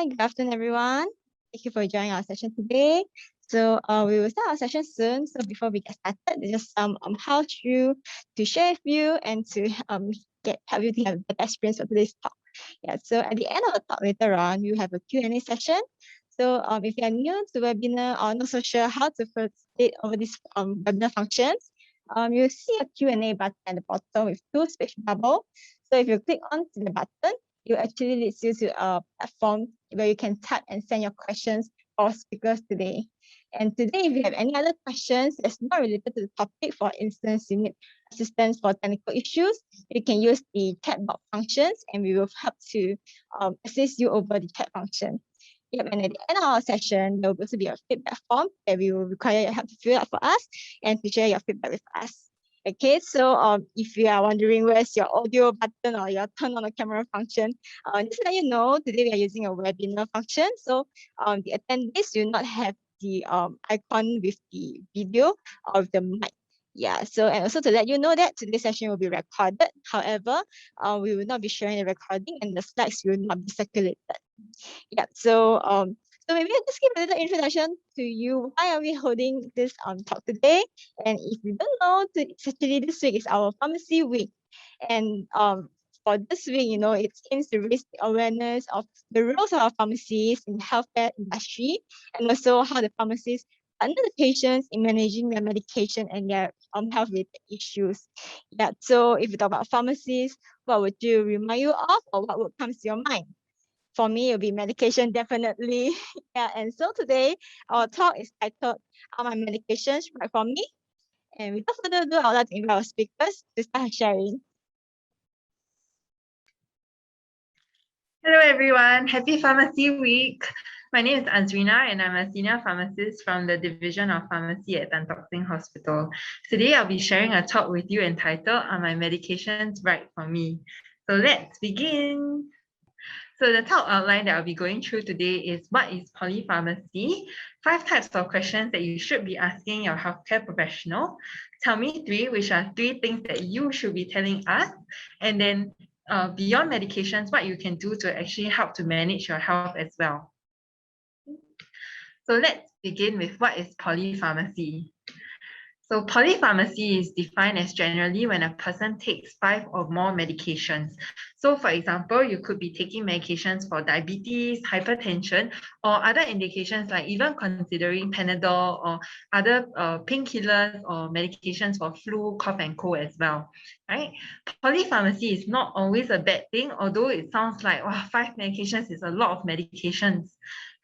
Hi, good afternoon, everyone. Thank you for joining our session today. So we will start our session soon. So before we get started, there's just some how to share with you and to help you to have the best experience for today's talk. Yeah. So at the end of the talk later on, we will have a Q&A session. So if you are new to the webinar or not so sure how to facilitate over these webinar functions, you'll see a Q&A button at the bottom with two speech bubbles. So if you click onto the button, it actually leads you to a platform where you can type and send your questions for speakers today. And today, if you have any other questions that's not related to the topic, for instance, you need assistance for technical issues, you can use the chat box functions and we will help to assist you over the chat function. Yep, and at the end of our session, there will also be a feedback form that we will require your help to fill out for us and to share your feedback with us. Okay, so if you are wondering where's your audio button or your turn on the camera function, just to let you know, today we are using a webinar function. So the attendees do not have the icon with the video or with the mic. Yeah, so and also to let you know that today's session will be recorded. However, we will not be sharing the recording and the slides will not be circulated. Yeah, so maybe I'll just give a little introduction to you. Why are we holding this talk today? And if you don't know, it's actually this week is our pharmacy week. And for this week, you know, it aims to raise the awareness of the roles of our pharmacies in the healthcare industry and also how the pharmacies partner the patients in managing their medication and their health-related issues. Yeah, so if you talk about pharmacies, what would you remind you of or what would come to your mind? For me, it'll be medication, definitely. Yeah, and so today, our talk is titled, Are My Medications Right For Me? And without further ado, I would like to invite our speakers to start sharing. Hello everyone, happy Pharmacy Week. My name is Azrina and I'm a senior pharmacist from the Division of Pharmacy at Tan Tock Seng Hospital. Today I'll be sharing a talk with you entitled, Are My Medications Right For Me? So let's begin. So the talk outline that I'll be going through today is what is polypharmacy, 5 types of questions that you should be asking your healthcare professional, tell me 3, which are 3 things that you should be telling us, and then beyond medications, what you can do to actually help to manage your health as well. So let's begin with what is polypharmacy. So polypharmacy is defined as generally when a person takes 5 or more medications. So for example, you could be taking medications for diabetes, hypertension, or other indications like even considering Panadol or other painkillers or medications for flu, cough and cold as well, right? Polypharmacy is not always a bad thing, although it sounds like, wow, 5 medications is a lot of medications.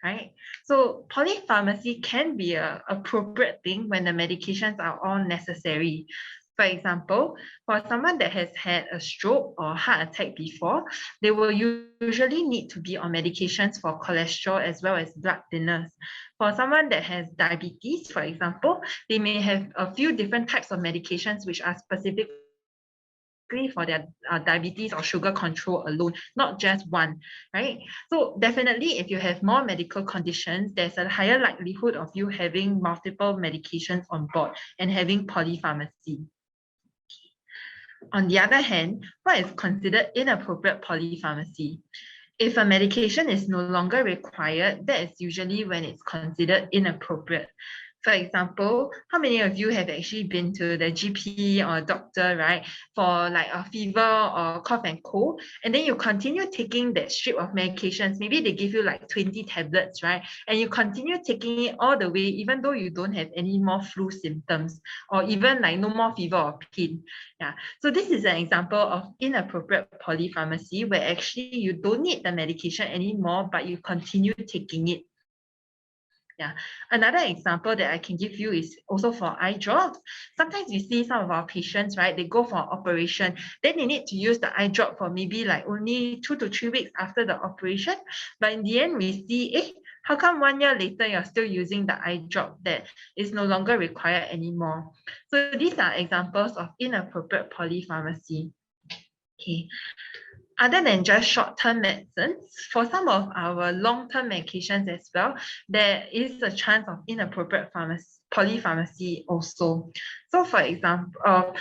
Right? So polypharmacy can be an appropriate thing when the medications are all necessary. For example, for someone that has had a stroke or heart attack before, they will usually need to be on medications for cholesterol as well as blood thinners. For someone that has diabetes, for example, they may have a few different types of medications which are specific for their diabetes or sugar control alone, not just one, right? So definitely if you have more medical conditions, there's a higher likelihood of you having multiple medications on board and having polypharmacy. On the other hand, what is considered inappropriate polypharmacy? If a medication is no longer required, that is usually when it's considered inappropriate. For example, how many of you have actually been to the GP or doctor, right, for like a fever or cough and cold, and then you continue taking that strip of medications, maybe they give you like 20 tablets, right, and you continue taking it all the way, even though you don't have any more flu symptoms or even like no more fever or pain. Yeah, so this is an example of inappropriate polypharmacy where actually you don't need the medication anymore, but you continue taking it. Yeah, another example that I can give you is also for eye drops. Sometimes we see some of our patients, right, they go for operation, then they need to use the eye drop for maybe like only 2 to 3 weeks after the operation. But in the end, we see, how come 1 year later you're still using the eye drop that is no longer required anymore? So these are examples of inappropriate polypharmacy. Okay. Other than just short-term medicines, for some of our long-term medications as well, there is a chance of inappropriate polypharmacy also. So for example,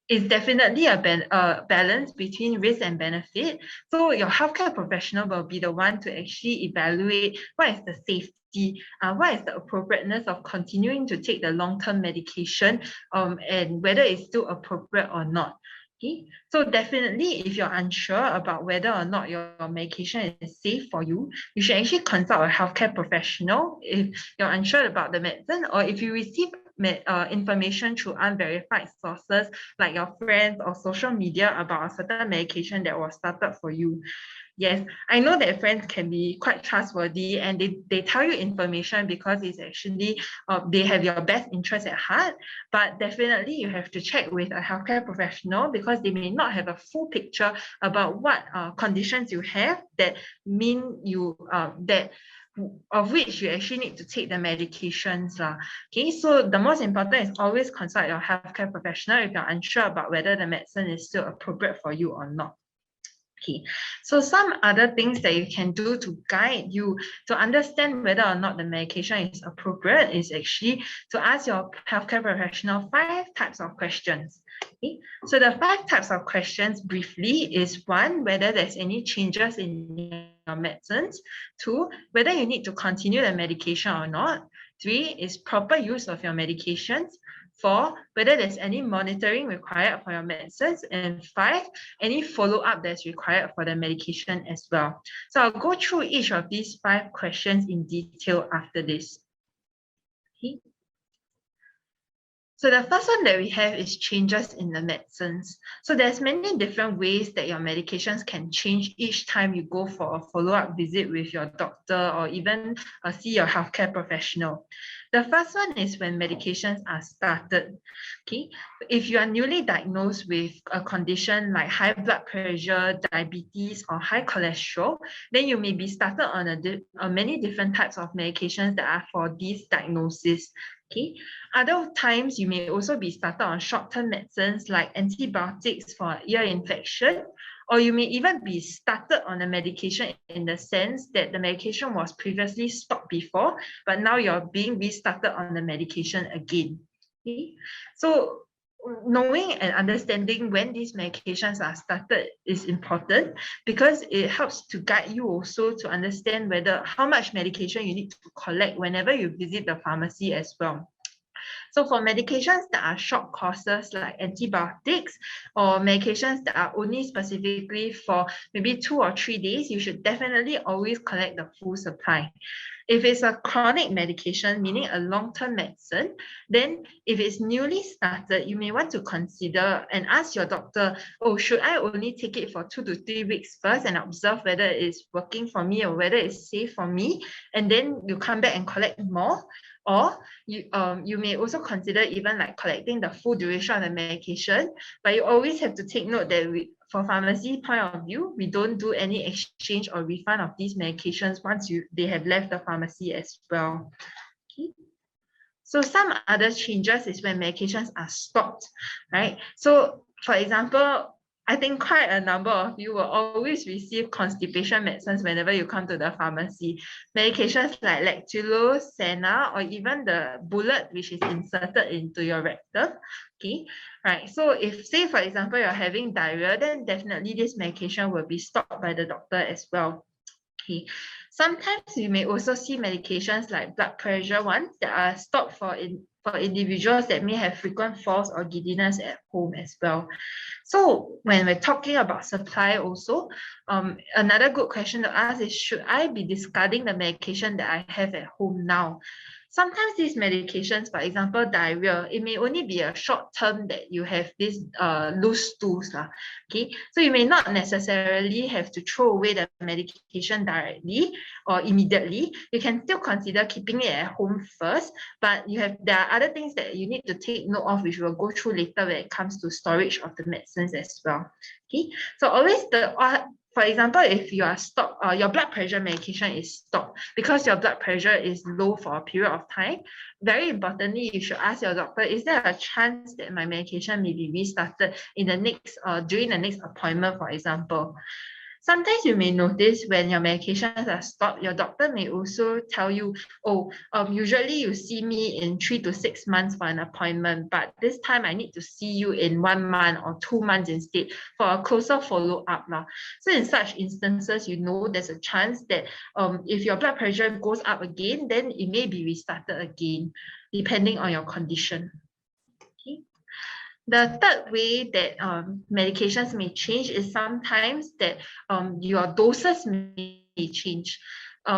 is definitely a balance between risk and benefit. So your healthcare professional will be the one to actually evaluate what is the safety, what is the appropriateness of continuing to take the long-term medication, and whether it's still appropriate or not. Okay, so definitely if you're unsure about whether or not your medication is safe for you, you should actually consult a healthcare professional if you're unsure about the medicine, or if you receive information through unverified sources like your friends or social media about a certain medication that was started for you. Yes, I know that friends can be quite trustworthy, and they tell you information because it's actually they have your best interest at heart. But definitely you have to check with a healthcare professional because they may not have a full picture about what conditions you have that mean you that of which you actually need to take the medications. Okay, so the most important is always consult your healthcare professional if you're unsure about whether the medicine is still appropriate for you or not. Okay, so some other things that you can do to guide you to understand whether or not the medication is appropriate is actually to ask your healthcare professional 5 types of questions. Okay, so the 5 types of questions briefly is 1, whether there's any changes in your medicines. 2, whether you need to continue the medication or not. 3 is proper use of your medications. 4, whether there's any monitoring required for your medicines. And 5, any follow-up that's required for the medication as well. So I'll go through each of these 5 questions in detail after this. Okay. So the first one that we have is changes in the medicines. So there's many different ways that your medications can change each time you go for a follow-up visit with your doctor or even see your healthcare professional. The first one is when medications are started. Okay, if you are newly diagnosed with a condition like high blood pressure, diabetes, or high cholesterol, then you may be started on many different types of medications that are for these diagnoses. Okay. Other times, you may also be started on short-term medicines like antibiotics for ear infection, or you may even be started on a medication in the sense that the medication was previously stopped before, but now you're being restarted on the medication again. Okay? So knowing and understanding when these medications are started is important because it helps to guide you also to understand how much medication you need to collect whenever you visit the pharmacy as well. So for medications that are short courses like antibiotics or medications that are only specifically for maybe 2 or 3 days, you should definitely always collect the full supply. If it's a chronic medication, meaning a long-term medicine, then if it's newly started, you may want to consider and ask your doctor, oh, should I only take it for 2 to 3 weeks first and observe whether it's working for me or whether it's safe for me, and then you come back and collect more? Or you may also consider even like collecting the full duration of the medication, but you always have to take note that for pharmacy point of view, we don't do any exchange or refund of these medications once they have left the pharmacy as well. Okay. So some other changes is when medications are stopped, right? So for example, I think quite a number of you will always receive constipation medicines whenever you come to the pharmacy. Medications like lactulose, Senna, or even the bullet, which is inserted into your rectum. Okay, right. So if, say, for example, you're having diarrhea, then definitely this medication will be stopped by the doctor as well. Okay. Sometimes you may also see medications like blood pressure ones that are stopped for individuals that may have frequent falls or giddiness at home as well. So when we're talking about supply also, another good question to ask is, should I be discarding the medication that I have at home now? Sometimes these medications, for example, diarrhea, it may only be a short term that you have this loose stools. Okay, so you may not necessarily have to throw away the medication directly or immediately. You can still consider keeping it at home first, but there are other things that you need to take note of, which we'll go through later when it comes to storage of the medicines as well. Okay, so always for example, if you are stopped, your blood pressure medication is stopped because your blood pressure is low for a period of time, very importantly, you should ask your doctor, is there a chance that my medication may be restarted during the next appointment, for example? Sometimes you may notice when your medications are stopped, your doctor may also tell you, oh, usually you see me in 3 to 6 months for an appointment, but this time I need to see you in 1 month or 2 months instead for a closer follow-up. So in such instances, you know there's a chance that if your blood pressure goes up again, then it may be restarted again, depending on your condition. Okay. The third way that medications may change is sometimes that your doses may change.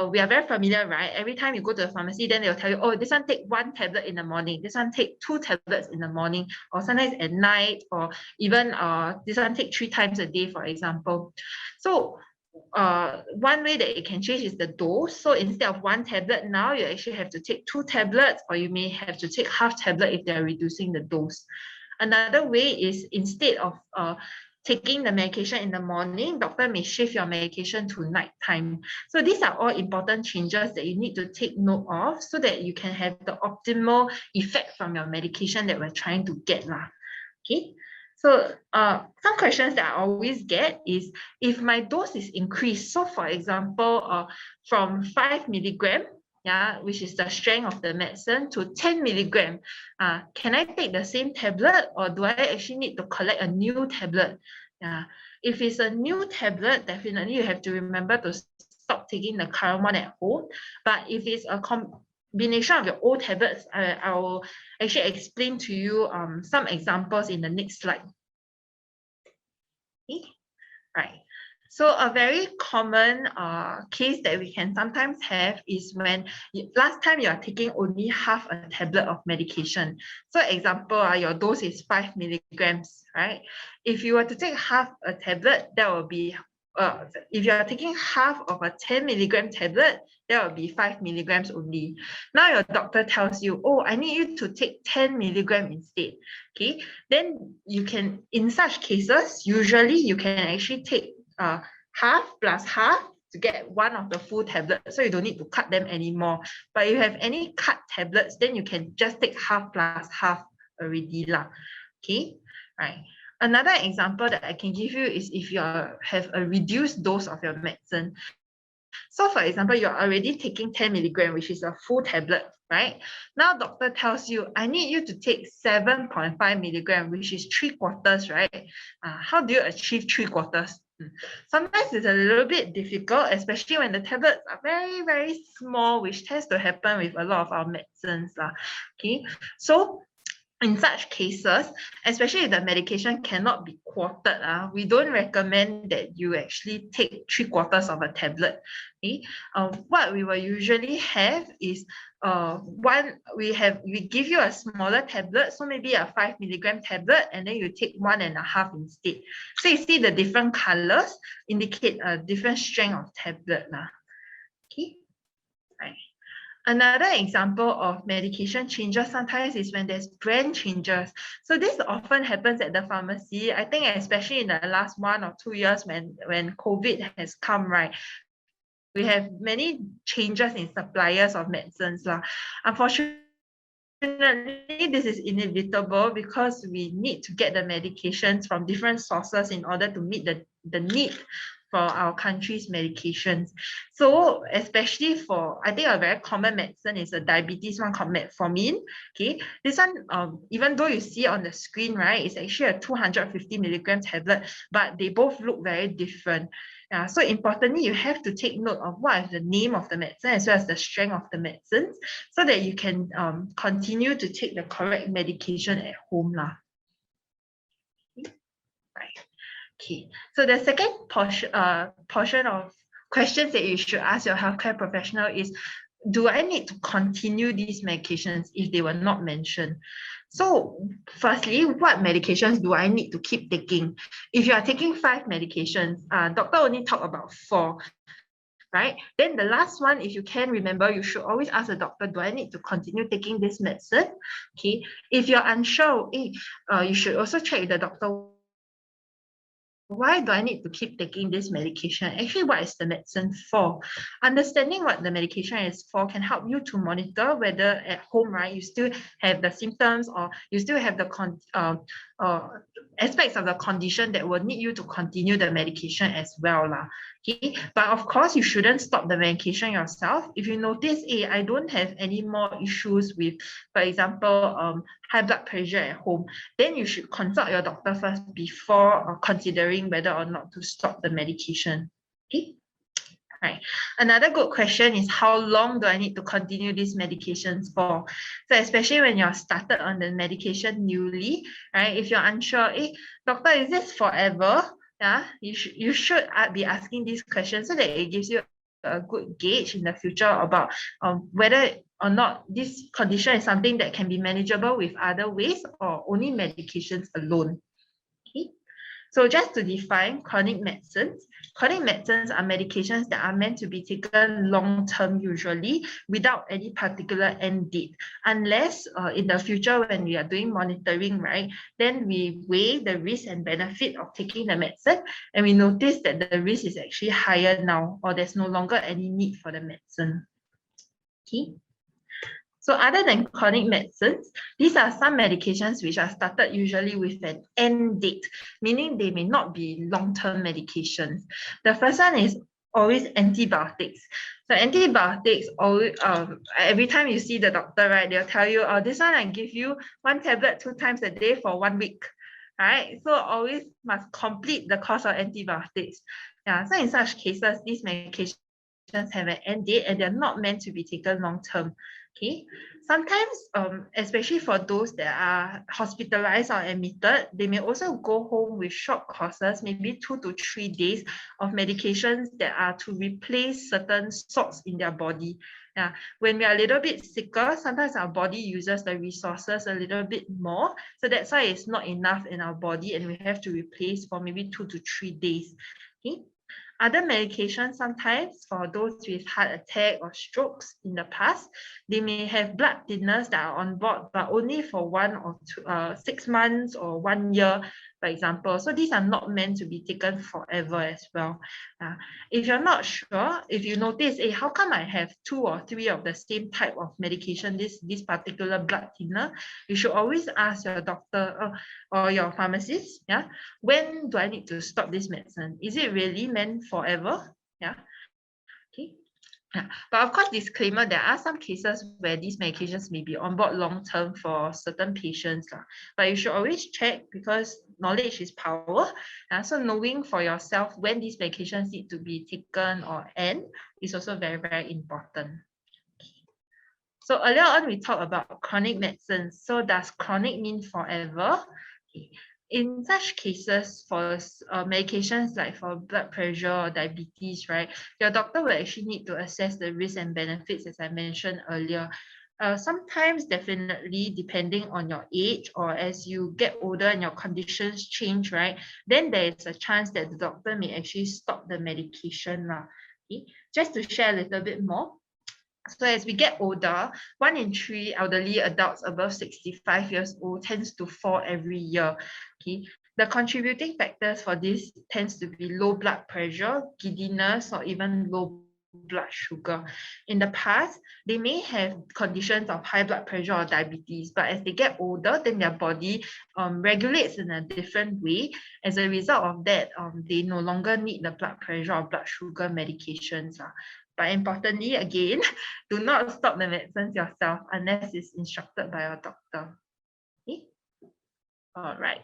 We are very familiar, right? Every time you go to the pharmacy, then they'll tell you, oh, this one take 1 tablet in the morning, this one take 2 tablets in the morning, or sometimes at night, or even this one take 3 times a day, for example. So one way that it can change is the dose. So instead of 1 tablet, now you actually have to take 2 tablets, or you may have to take half tablet if they're reducing the dose. Another way is instead of taking the medication in the morning, doctor may shift your medication to nighttime. So these are all important changes that you need to take note of so that you can have the optimal effect from your medication that we're trying to get. Okay. So some questions that I always get is if my dose is increased. So for example, from 5 milligram, which is the strength of the medicine, to 10 milligram, can I take the same tablet, or do I actually need to collect a new tablet? If it's a new tablet, definitely you have to remember to stop taking the current one at home. But if it's a combination of your old tablets, I will actually explain to you some examples in the next slide. Okay. Right. So a very common case that we can sometimes have is when last time you are taking only half a tablet of medication. So example, your dose is 5 milligrams, right? If you were to take half a tablet, that will be, if you are taking half of a 10 milligram tablet, that will be 5 milligrams only. Now your doctor tells you, oh, I need you to take 10 milligram instead. Okay, then you can, in such cases, usually you can actually take half plus half to get one of the full tablets, so you don't need to cut them anymore. But if you have any cut tablets, then you can just take half plus half already lah. Okay, right. Another example that I can give you is if you have a reduced dose of your medicine. So for example, you're already taking 10 milligram, which is a full tablet, right? Now doctor tells you, I need you to take 7.5 milligram, which is 3/4, right? How do you achieve 3/4? Sometimes it's a little bit difficult, especially when the tablets are very, very small, which tends to happen with a lot of our medicines. Okay, so in such cases, especially if the medication cannot be quartered, we don't recommend that you actually take 3/4 of a tablet. Okay? What we will usually have is we give you a smaller tablet, so maybe a 5 milligram tablet, and then you take 1.5 instead. So you see the different colors indicate a different strength of tablet. Okay, right. Another example of medication changes sometimes is when there's brand changes. So this often happens at the pharmacy. I think especially in the last 1 or 2 years when COVID has come, right? We have many changes in suppliers of medicines. Unfortunately, this is inevitable because we need to get the medications from different sources in order to meet the need for our country's medications. So especially for, I think a very common medicine is a diabetes one called metformin. Okay, this one, even though you see on the screen, right, it's actually a 250 milligram tablet, but they both look very different. So importantly, you have to take note of what is the name of the medicine as well as the strength of the medicines so that you can continue to take the correct medication at home. Right. Okay, so the second portion of questions that you should ask your healthcare professional is, do I need to continue these medications if they were not mentioned? So firstly, what medications do I need to keep taking? If you are taking 5 medications, doctor only talk about 4, right? Then the last one, if you can remember, you should always ask the doctor, do I need to continue taking this medicine? Okay, if you're unsure, you should also check with the doctor Why do I need to keep taking this medication? Actually, what is the medicine for? Understanding what the medication is for can help you to monitor whether at home, right, you still have the symptoms or you still have the aspects of the condition that will need you to continue the medication as well. Okay? But of course, you shouldn't stop the medication yourself. If you notice, hey, I don't have any more issues with, for example, high blood pressure at home, then you should consult your doctor first before considering whether or not to stop the medication. Okay. Right. Another good question is, how long do I need to continue these medications for? So especially when you're started on the medication newly, right? If you're unsure, doctor, is this forever? Yeah, you should be asking these questions so that it gives you a good gauge in the future about whether or not this condition is something that can be manageable with other ways or only medications alone. Okay. So just to define chronic medicines are medications that are meant to be taken long-term usually without any particular end date, unless in the future when we are doing monitoring, right, then we weigh the risk and benefit of taking the medicine and we notice that the risk is actually higher now or there's no longer any need for the medicine. Okay. So other than chronic medicines, these are some medications which are started usually with an end date, meaning they may not be long-term medications. The first one is always antibiotics. So antibiotics, always, every time you see the doctor, right, they'll tell you, oh, this one I give you 1 tablet 2 times a day for 1 week. Right? So always must complete the course of antibiotics. Yeah, so in such cases, these medications have an end date and they're not meant to be taken long-term. Okay, sometimes, especially for those that are hospitalized or admitted, they may also go home with short courses, maybe 2 to 3 days of medications that are to replace certain salts in their body. Yeah, when we are a little bit sicker, sometimes our body uses the resources a little bit more. So that's why it's not enough in our body and we have to replace for maybe 2 to 3 days. Okay. Other medications, sometimes for those with heart attack or strokes in the past, they may have blood thinners that are on board, but only for 1 or 2, 6 months or 1 year, for example. So these are not meant to be taken forever as well. If you're not sure, if you notice, how come I have 2 or 3 of the same type of medication, this particular blood thinner, you should always ask your doctor or your pharmacist, yeah, when do I need to stop this medicine? Is it really meant forever? Yeah. Okay. Yeah. But of course, disclaimer, there are some cases where these medications may be on board long-term for certain patients. But you should always check because knowledge is power. So knowing for yourself when these medications need to be taken or end is also very, very important. So earlier on, we talked about chronic medicines. So does chronic mean forever? In such cases, for medications like for blood pressure or diabetes, right, your doctor will actually need to assess the risks and benefits, as I mentioned earlier. Sometimes, definitely, depending on your age or as you get older and your conditions change, right, then there is a chance that the doctor may actually stop the medication. Okay? Just to share a little bit more. So as we get older, 1 in 3 elderly adults above 65 years old tends to fall every year. Okay, the contributing factors for this tends to be low blood pressure, giddiness, or even low blood sugar. In the past, they may have conditions of high blood pressure or diabetes, but as they get older, then their body regulates in a different way. As a result of that, they no longer need the blood pressure or blood sugar medications. But importantly, again, do not stop the medicines yourself unless it's instructed by your doctor. Okay? All right.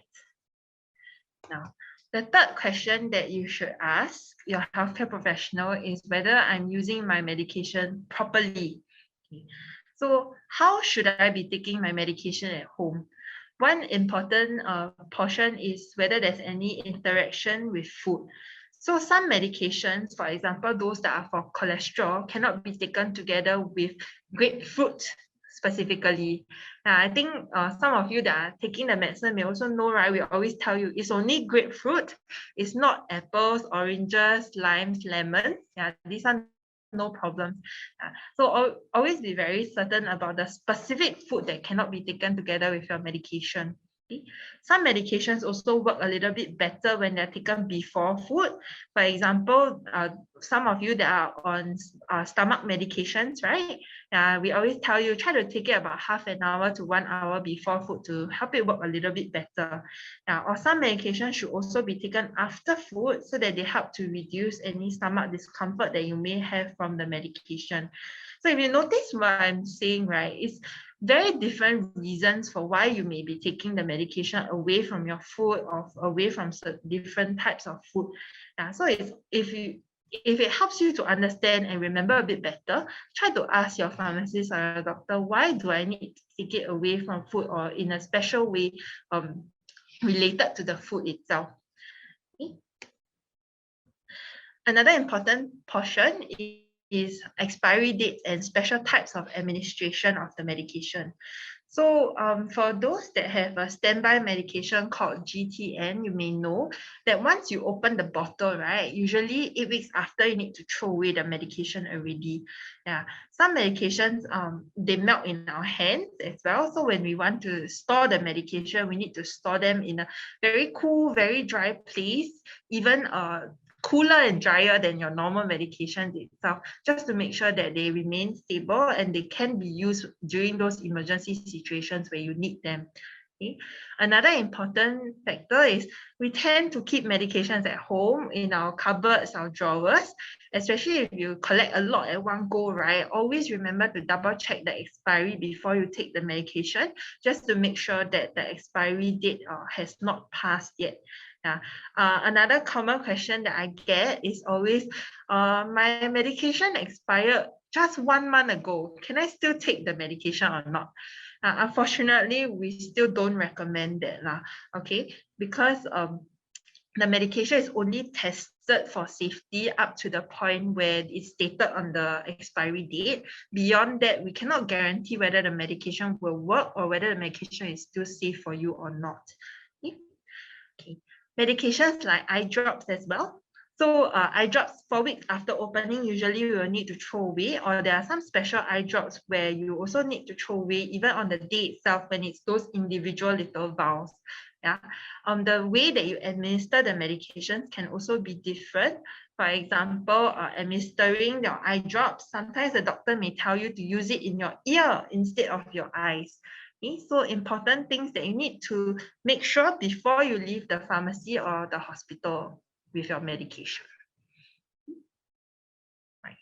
Now, the third question that you should ask your healthcare professional is whether I'm using my medication properly. Okay. So how should I be taking my medication at home? One important portion is whether there's any interaction with food. So some medications, for example, those that are for cholesterol, cannot be taken together with grapefruit specifically. I think some of you that are taking the medicine may also know, right? We always tell you it's only grapefruit. It's not apples, oranges, limes, lemons. Yeah, these are no problem. So always be very certain about the specific food that cannot be taken together with your medication. Some medications also work a little bit better when they're taken before food. For example, some of you that are on stomach medications, right? We always tell you try to take it about half an hour to 1 hour before food to help it work a little bit better. Or some medications should also be taken after food so that they help to reduce any stomach discomfort that you may have from the medication. So if you notice what I'm saying, right, it's very different reasons for why you may be taking the medication away from your food or away from different types of food. So if it helps you to understand and remember a bit better, try to ask your pharmacist or your doctor, why do I need to take it away from food or in a special way related to the food itself? Okay. Another important portion is expiry dates and special types of administration of the medication. So for those that have a standby medication called GTN, you may know that once you open the bottle, right, usually 8 weeks after, you need to throw away the medication already. Some medications, they melt in our hands as well. So when we want to store the medication, we need to store them in a very cool, very dry place, even cooler and drier than your normal medications itself, just to make sure that they remain stable and they can be used during those emergency situations where you need them. Okay. Another important factor is we tend to keep medications at home in our cupboards, our drawers, especially if you collect a lot at one go, right? Always remember to double check the expiry before you take the medication, just to make sure that the expiry date has not passed yet. Another common question that I get is always, my medication expired just 1 month ago. Can I still take the medication or not? Unfortunately, we still don't recommend that, okay? Because the medication is only tested for safety up to the point where it's stated on the expiry date. Beyond that, we cannot guarantee whether the medication will work or whether the medication is still safe for you or not. Okay. Medications like eye drops as well. So eye drops 4 weeks after opening, usually we will need to throw away, or there are some special eye drops where you also need to throw away even on the day itself when it's those individual little vials. The way that you administer the medications can also be different. For example, administering your eye drops, sometimes the doctor may tell you to use it in your ear instead of your eyes. Okay, so important things that you need to make sure before you leave the pharmacy or the hospital with your medication. Right.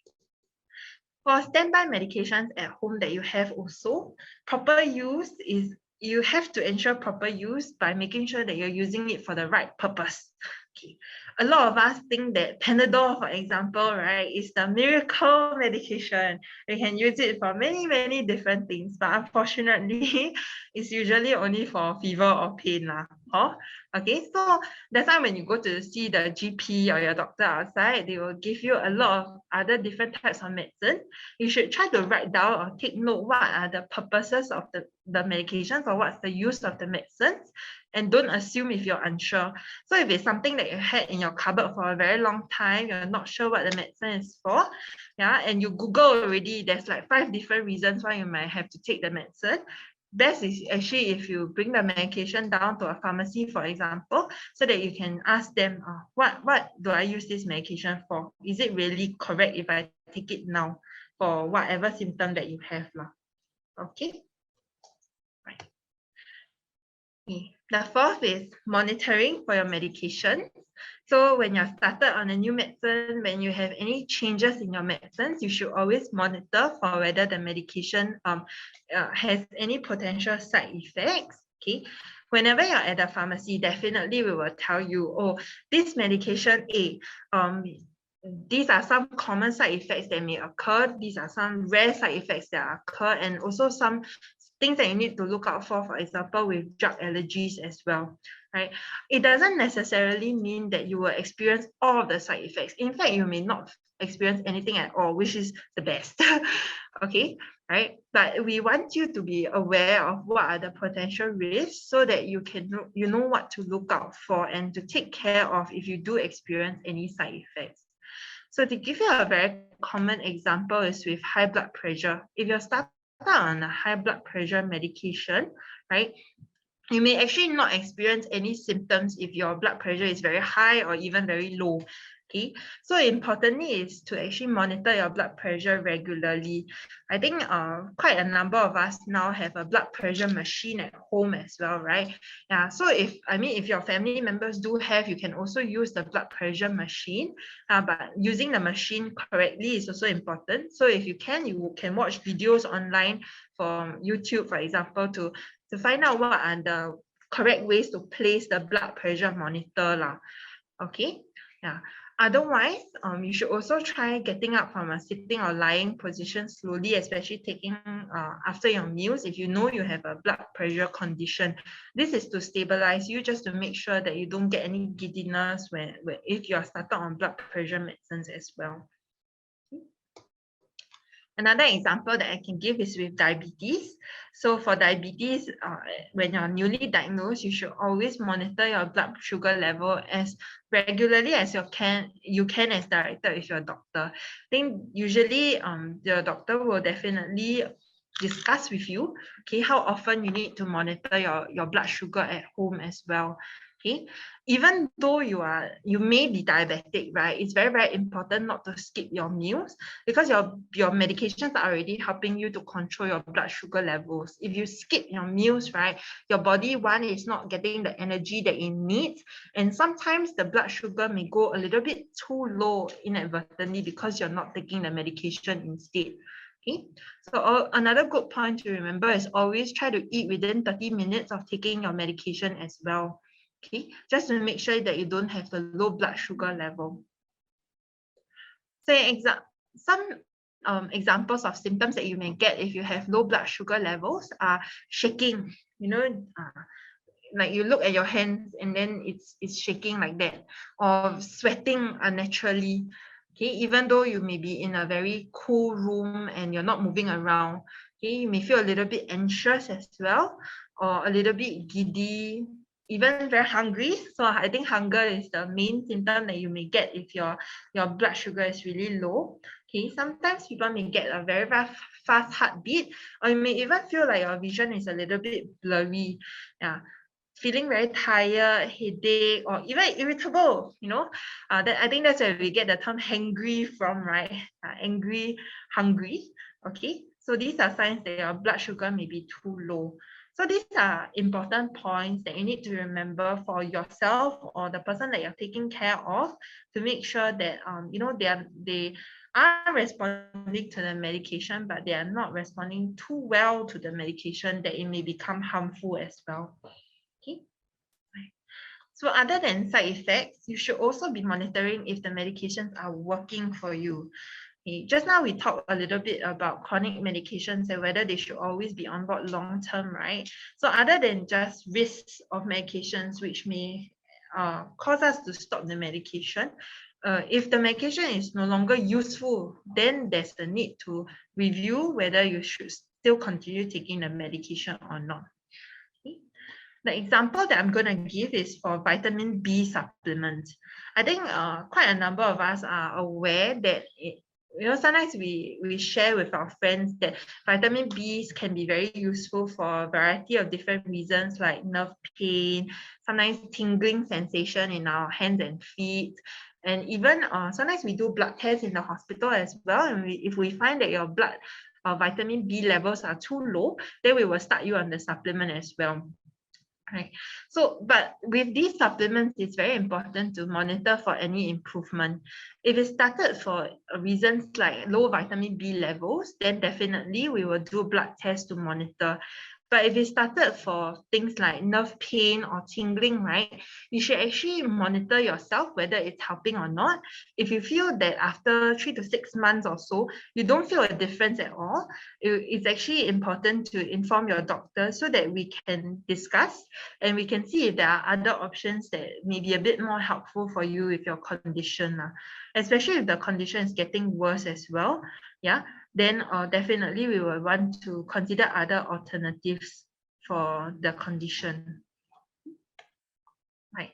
For standby medications at home that you have also, proper use is, you have to ensure proper use by making sure that you're using it for the right purpose. Okay. A lot of us think that Panadol, for example, right, is the miracle medication. We can use it for many, many different things, but unfortunately, it's usually only for fever or pain. Okay, so that's why when you go to see the GP or your doctor outside, they will give you a lot of other different types of medicine. You should try to write down or take note what are the purposes of the medications or what's the use of the medicines, and don't assume if you're unsure. So if it's something that you had in your cupboard for a very long time, you're not sure what the medicine is for, and you Google already, there's like 5 different reasons why you might have to take the medicine. Best is actually if you bring the medication down to a pharmacy, for example, so that you can ask them, what do I use this medication for? Is it really correct if I take it now for whatever symptom that you have? Okay. Right. Okay. The fourth is monitoring for your medication. So when you're started on a new medicine, when you have any changes in your medicines, you should always monitor for whether the medication has any potential side effects. Okay. Whenever you're at the pharmacy, definitely we will tell you, oh, this medication A, these are some common side effects that may occur. These are some rare side effects that occur, and also some things that you need to look out for example, with drug allergies as well, right? It doesn't necessarily mean that you will experience all of the side effects. In fact, you may not experience anything at all, which is the best. Okay, right? But we want you to be aware of what are the potential risks so that you know what to look out for and to take care of if you do experience any side effects. So to give you a very common example is with high blood pressure. If you're started on a high blood pressure medication, right, you may actually not experience any symptoms if your blood pressure is very high or even very low. Okay, so importantly is to actually monitor your blood pressure regularly. I think quite a number of us now have a blood pressure machine at home as well, right? Yeah, so if your family members do have, you can also use the blood pressure machine, but using the machine correctly is also important. So if you can watch videos online from YouTube, for example, to find out what are the correct ways to place the blood pressure monitor lah. Okay, yeah. Otherwise, you should also try getting up from a sitting or lying position slowly, especially taking after your meals if you know you have a blood pressure condition. This is to stabilize you, just to make sure that you don't get any giddiness when if you are started on blood pressure medicines as well. Another example that I can give is with diabetes. So for diabetes, when you're newly diagnosed, you should always monitor your blood sugar level as regularly as you can as directed with your doctor. I think usually the doctor will definitely discuss with you, okay, how often you need to monitor your blood sugar at home as well. Okay, even though you may be diabetic, right, it's very, very important not to skip your meals, because your medications are already helping you to control your blood sugar levels. If you skip your meals, right, your body, one, is not getting the energy that it needs, and sometimes the blood sugar may go a little bit too low inadvertently because you're not taking the medication instead. Okay, so another good point to remember is always try to eat within 30 minutes of taking your medication as well. Okay, just to make sure that you don't have the low blood sugar level. So some examples of symptoms that you may get if you have low blood sugar levels are shaking. Like you look at your hands and then it's shaking like that, or sweating unnaturally. Okay, even though you may be in a very cool room and you're not moving around. Okay, you may feel a little bit anxious as well, or a little bit giddy, even very hungry. So I think hunger is the main symptom that you may get if your blood sugar is really low. Okay, sometimes people may get a very, very fast heartbeat, or you may even feel like your vision is a little bit blurry. Yeah, feeling very tired, headache, or even irritable, that I think that's where we get the term hangry from, right? Angry, hungry. Okay, so these are signs that your blood sugar may be too low. So these are important points that you need to remember for yourself or the person that you're taking care of, to make sure that they are responding to the medication, but they are not responding too well to the medication, that it may become harmful as well. Okay. So other than side effects, you should also be monitoring if the medications are working for you. Okay. Just now we talked a little bit about chronic medications and whether they should always be on board long term, right? So other than just risks of medications which may cause us to stop the medication, if the medication is no longer useful, then there's the need to review whether you should still continue taking the medication or not. The example that I'm going to give is for vitamin B supplements. I think quite a number of us are aware that sometimes we share with our friends that vitamin Bs can be very useful for a variety of different reasons, like nerve pain, sometimes tingling sensation in our hands and feet, and even sometimes we do blood tests in the hospital as well. And if we find that your blood vitamin B levels are too low, then we will start you on the supplement as well. Right. So, but with these supplements, it's very important to monitor for any improvement. If it started for reasons like low vitamin B levels, then definitely we will do blood tests to monitor. But if it started for things like nerve pain or tingling, right, you should actually monitor yourself whether it's helping or not. If you feel that after 3 to 6 months or so, you don't feel a difference at all, it's actually important to inform your doctor so that we can discuss and we can see if there are other options that may be a bit more helpful for you with your condition, especially if the condition is getting worse as well. Yeah, then definitely we will want to consider other alternatives for the condition. Right.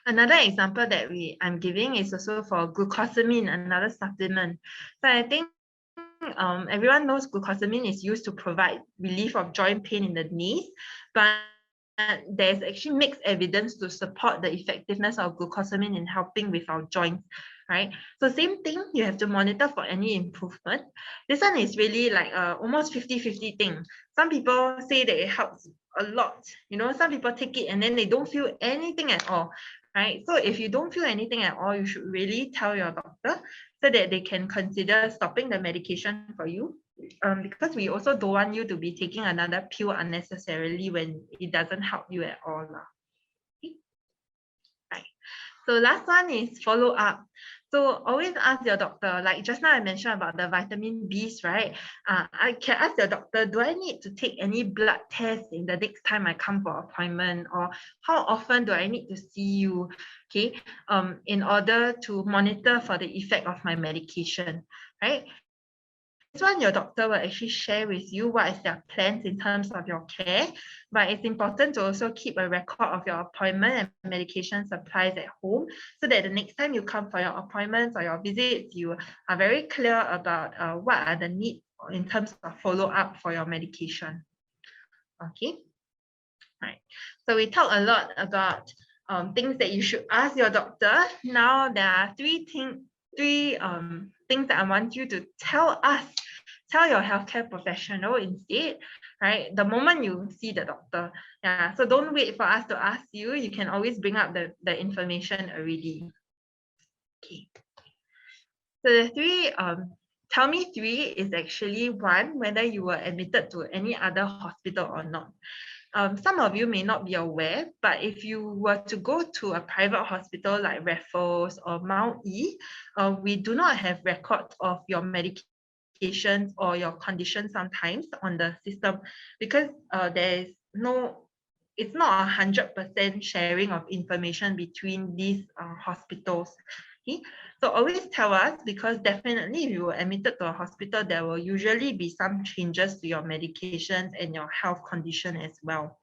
Another example that I'm giving is also for glucosamine, another supplement. So I think everyone knows glucosamine is used to provide relief of joint pain in the knees, but there's actually mixed evidence to support the effectiveness of glucosamine in helping with our joints, right? So same thing, you have to monitor for any improvement. This one is really like almost 50-50 thing. Some people say that it helps a lot. Some people take it and then they don't feel anything at all, right? So if you don't feel anything at all, you should really tell your doctor so that they can consider stopping the medication for you. Because we also don't want you to be taking another pill unnecessarily when it doesn't help you at all. Okay. Right. So last one is follow up. So always ask your doctor, like just now I mentioned about the vitamin Bs, right? I can ask your doctor, do I need to take any blood tests in the next time I come for appointment, or how often do I need to see you, okay, in order to monitor for the effect of my medication, right? This one, your doctor will actually share with you what is their plans in terms of your care, but it's important to also keep a record of your appointment and medication supplies at home so that the next time you come for your appointments or your visits, you are very clear about what are the needs in terms of follow-up for your medication. Okay, right. So we talked a lot about things that you should ask your doctor. Now there are three things that I want you to tell your healthcare professional instead, right? The moment you see the doctor. Yeah, so don't wait for us to ask you. You can always bring up the information already. Okay. So the three, tell me three is actually one, whether you were admitted to any other hospital or not. Some of you may not be aware, but if you were to go to a private hospital like Raffles or Mount E, we do not have records of your medications or your condition sometimes on the system because it's not 100% sharing of information between these hospitals. Okay? So always tell us, because definitely if you were admitted to a hospital, there will usually be some changes to your medications and your health condition as well.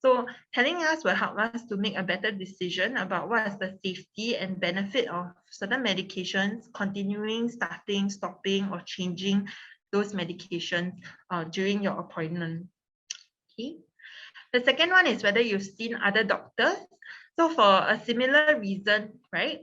So telling us will help us to make a better decision about what is the safety and benefit of certain medications, continuing, starting, stopping, or changing those medications during your appointment. Okay. The second one is whether you've seen other doctors. So for a similar reason, right?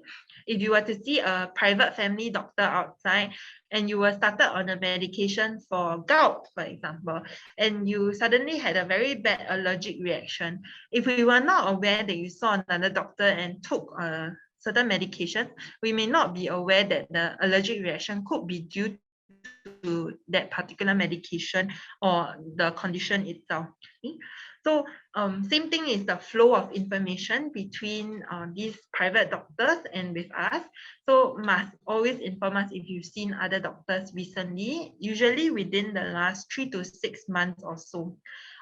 If you were to see a private family doctor outside and you were started on a medication for gout, for example, and you suddenly had a very bad allergic reaction, if we were not aware that you saw another doctor and took a certain medication, we may not be aware that the allergic reaction could be due to that particular medication or the condition itself. Okay? So same thing is the flow of information between these private doctors and with us. So must always inform us if you've seen other doctors recently, usually within the last 3 to 6 months or so.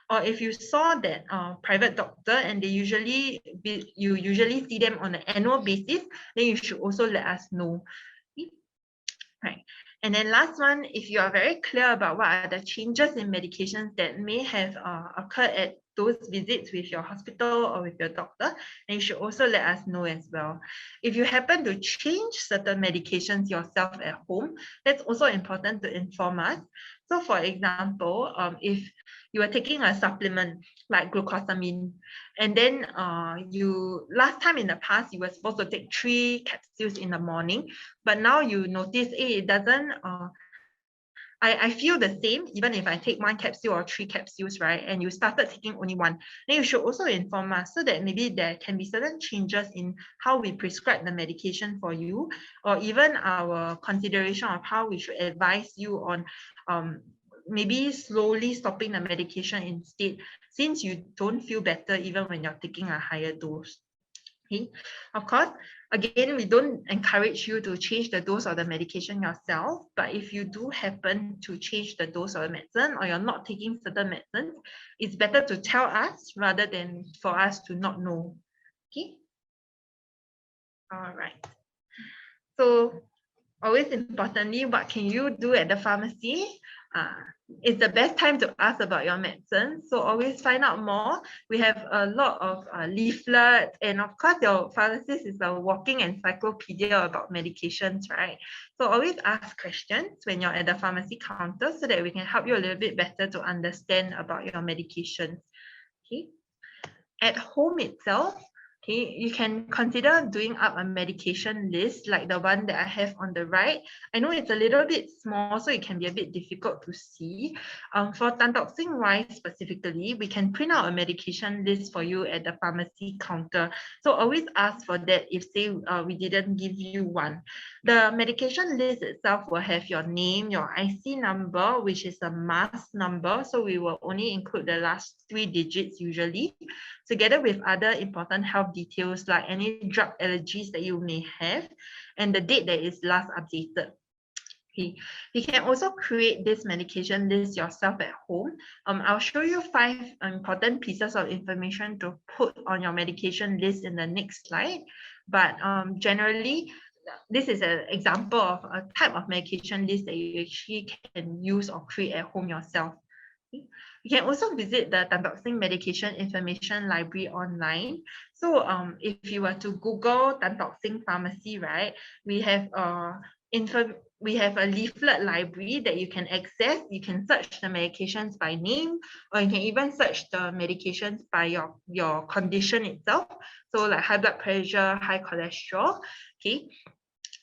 Or if you saw that private doctor and you usually see them on an annual basis, then you should also let us know. Okay? Right. And then last one, if you are very clear about what are the changes in medications that may have occurred at those visits with your hospital or with your doctor, then you should also let us know as well. If you happen to change certain medications yourself at home, that's also important to inform us. So for example, if you are taking a supplement like glucosamine, and then last time in the past, you were supposed to take 3 capsules in the morning, but now you notice, it doesn't, I feel the same even if I take 1 capsule or 3 capsules, right? And you started taking only 1, then you should also inform us so that maybe there can be certain changes in how we prescribe the medication for you, or even our consideration of how we should advise you on maybe slowly stopping the medication instead, since you don't feel better even when you're taking a higher dose. Okay. Of course, again, we don't encourage you to change the dose of the medication yourself, but if you do happen to change the dose of the medicine or you're not taking certain medicines, it's better to tell us rather than for us to not know. Okay. All right. So always importantly, what can you do at the pharmacy? It's the best time to ask about your medicine. So always find out more. We have a lot of leaflets, and of course your pharmacist is a walking encyclopedia about medications, right? So always ask questions when you're at the pharmacy counter so that we can help you a little bit better to understand about your medications. Okay. at home itself, okay, you can consider doing up a medication list like the one that I have on the right. I know it's a little bit small, so it can be a bit difficult to see. For Tantoxin Y specifically, we can print out a medication list for you at the pharmacy counter. So always ask for that if say we didn't give you one. The medication list itself will have your name, your IC number, which is a mask number. So we will only include the last 3 digits usually, together with other important health details like any drug allergies that you may have and the date that is last updated. Okay. You can also create this medication list yourself at home. I'll show you 5 important pieces of information to put on your medication list in the next slide. But generally, this is an example of a type of medication list that you actually can use or create at home yourself. You can also visit the Tantoxin Medication Information Library online. So if you were to Google Tantoxin Pharmacy, right, we have a leaflet library that you can access. You can search the medications by name, or you can even search the medications by your condition itself. So like high blood pressure, high cholesterol, okay.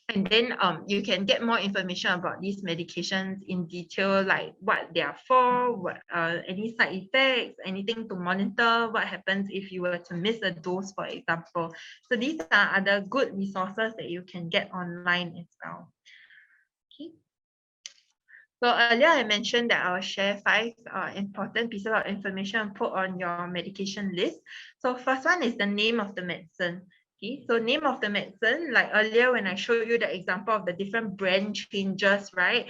And then you can get more information about these medications in detail, like what they are for, what any side effects, anything to monitor, what happens if you were to miss a dose, for example. So these are other good resources that you can get online as well. Okay. So earlier I mentioned that I'll share 5 important pieces of information put on your medication list. So first one is the name of the medicine. Okay, so name of the medicine, like earlier when I showed you the example of the different brand changes, right?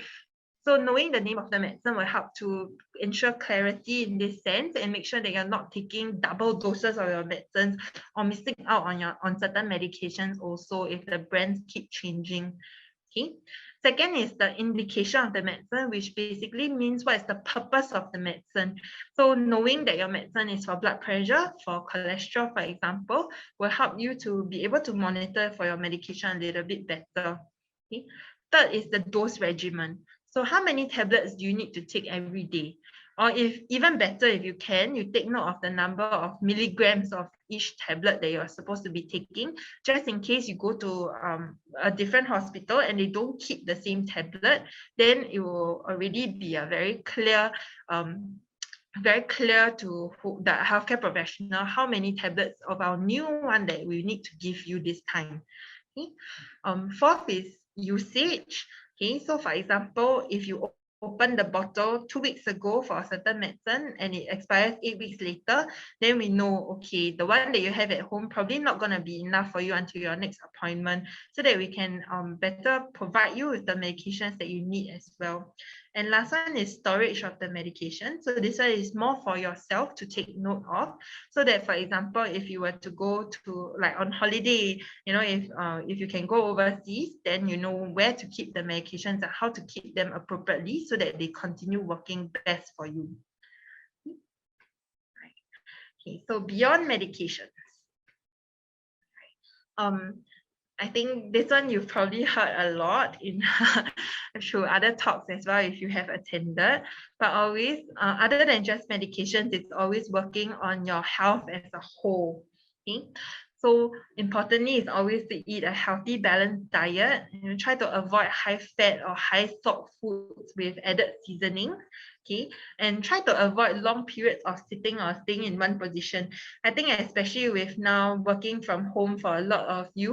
So knowing the name of the medicine will help to ensure clarity in this sense and make sure that you're not taking double doses of your medicines or missing out on certain medications also if the brands keep changing. Okay. Second is the indication of the medicine, which basically means what is the purpose of the medicine. So knowing that your medicine is for blood pressure, for cholesterol, for example, will help you to be able to monitor for your medication a little bit better. Okay. Third is the dose regimen. So how many tablets do you need to take every day? Or if even better, if you can, you take note of the number of milligrams of each tablet that you're supposed to be taking, just in case you go to a different hospital and they don't keep the same tablet, then it will already be a very clear to the healthcare professional how many tablets of our new one that we need to give you this time. Okay. Fourth is usage. Okay, so for example, if you open the bottle 2 weeks ago for a certain medicine and it expires 8 weeks later, then we know, okay, the one that you have at home probably not going to be enough for you until your next appointment, so that we can better provide you with the medications that you need as well. And last one is storage of the medication. So this one is more for yourself to take note of, so that, for example, if you were to go to like on holiday, you know, if you can go overseas, then you know where to keep the medications and how to keep them appropriately so that they continue working best for you. Okay, so beyond medications. I think this one you've probably heard a lot in through other talks as well if you have attended, but always other than just medications, it's always working on your health as a whole. Okay? So importantly is always to eat a healthy, balanced diet. And try to avoid high fat or high salt foods with added seasonings. Okay, and try to avoid long periods of sitting or staying in one position. I think especially with now working from home for a lot of you,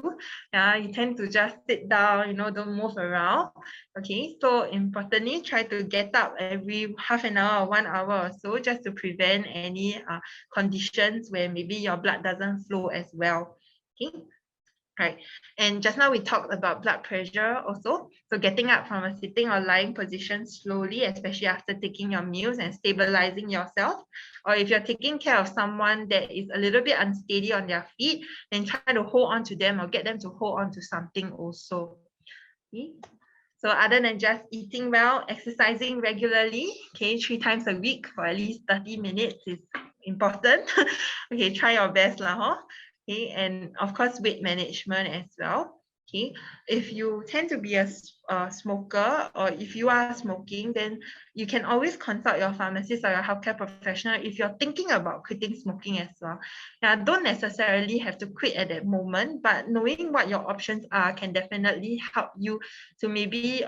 you tend to just sit down, you know, don't move around. Okay, so importantly, try to get up every half an hour or 1 hour or so, just to prevent any conditions where maybe your blood doesn't flow as well. Okay. Right. And just now we talked about blood pressure also. So getting up from a sitting or lying position slowly, especially after taking your meals, and stabilizing yourself. Or if you're taking care of someone that is a little bit unsteady on their feet, then try to hold on to them or get them to hold on to something also. Okay. So other than just eating well, exercising regularly, okay, 3 times a week for at least 30 minutes is important. Okay, try your best lah, huh? Okay, and of course weight management as well. Okay, if you tend to be a smoker, or if you are smoking, then you can always consult your pharmacist or your healthcare professional if you're thinking about quitting smoking as well. Now, don't necessarily have to quit at that moment, but knowing what your options are can definitely help you to maybe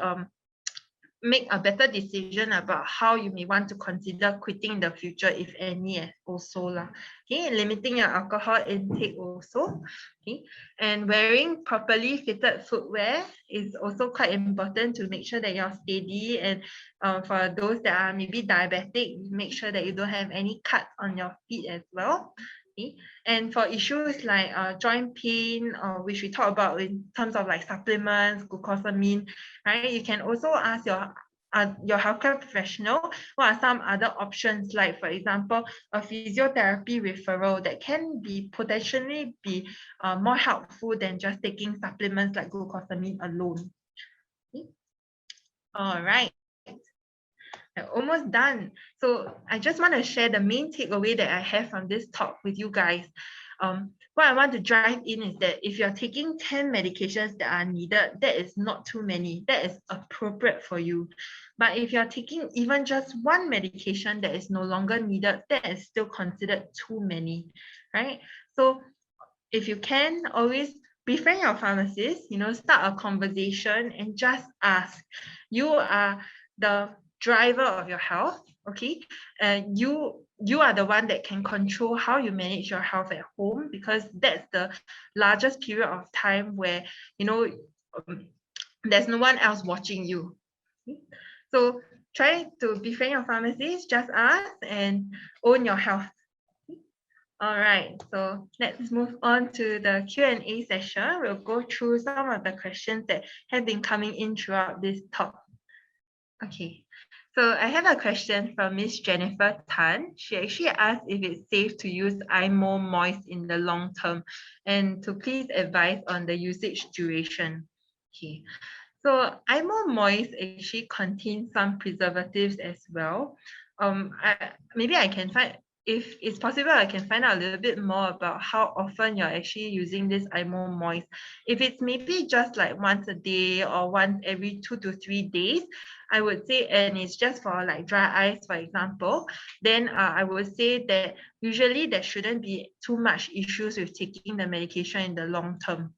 make a better decision about how you may want to consider quitting in the future, if any, also lah. Okay, limiting your alcohol intake also. Okay, and wearing properly fitted footwear is also quite important to make sure that you're steady. And for those that are maybe diabetic, make sure that you don't have any cuts on your feet as well. Okay. And for issues like joint pain, which we talk about in terms of like supplements, glucosamine, right? You can also ask your healthcare professional what are some other options, like for example, a physiotherapy referral that can be potentially be more helpful than just taking supplements like glucosamine alone. Okay. All right. Almost done. So I just want to share the main takeaway that I have from this talk with you guys. What I want to drive in is that if you're taking 10 medications that are needed, that is not too many. That is appropriate for you. But if you're taking even just one medication that is no longer needed, that is still considered too many, right? So if you can, always befriend your pharmacist, start a conversation and just ask. You are the driver of your health, okay? And you are the one that can control how you manage your health at home, because that's the largest period of time where there's no one else watching you. Okay? So try to befriend your pharmacist, just ask, and own your health. All right, so let's move on to the Q&A session. We'll go through some of the questions that have been coming in throughout this talk. Okay, so I have a question from Miss Jennifer Tan. She actually asked if it's safe to use IMO Moist in the long term, and to please advise on the usage duration. Okay, so IMO Moist actually contains some preservatives as well. Maybe I can find, if it's possible, I can find out a little bit more about how often you're actually using this IMO Moist. If it's maybe just like once a day or once every 2 to 3 days, I would say, and it's just for like dry eyes, for example, then I would say that usually there shouldn't be too much issues with taking the medication in the long term.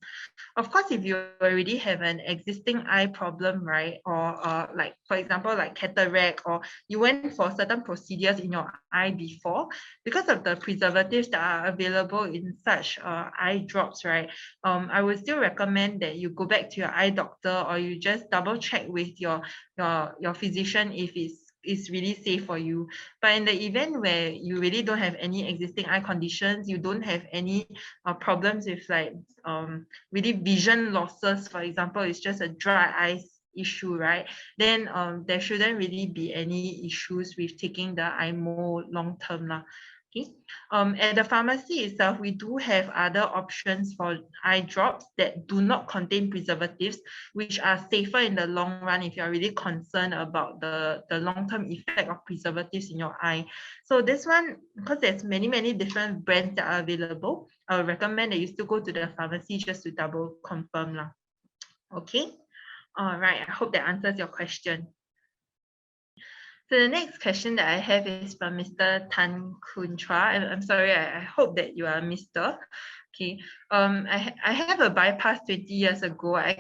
Of course, if you already have an existing eye problem, right, or like, for example, like cataract, or you went for certain procedures in your eye before, because of the preservatives that are available in such eye drops, right, I would still recommend that you go back to your eye doctor, or you just double check with your physician if it's really safe for you. But in the event where you really don't have any existing eye conditions, you don't have any problems with like really vision losses, for example, it's just a dry eyes issue, right, then there shouldn't really be any issues with taking the IMO long term lah. Okay. At the pharmacy itself, we do have other options for eye drops that do not contain preservatives, which are safer in the long run if you're really concerned about the long-term effect of preservatives in your eye. So this one, because there's many different brands that are available, I would recommend that you still go to the pharmacy just to double confirm lah. Okay. All right. I hope that answers your question. So the next question that I have is from Mr. Tan Kun Chua. I'm sorry, I hope that you are Mr. Okay. I have a bypass 20 years ago. I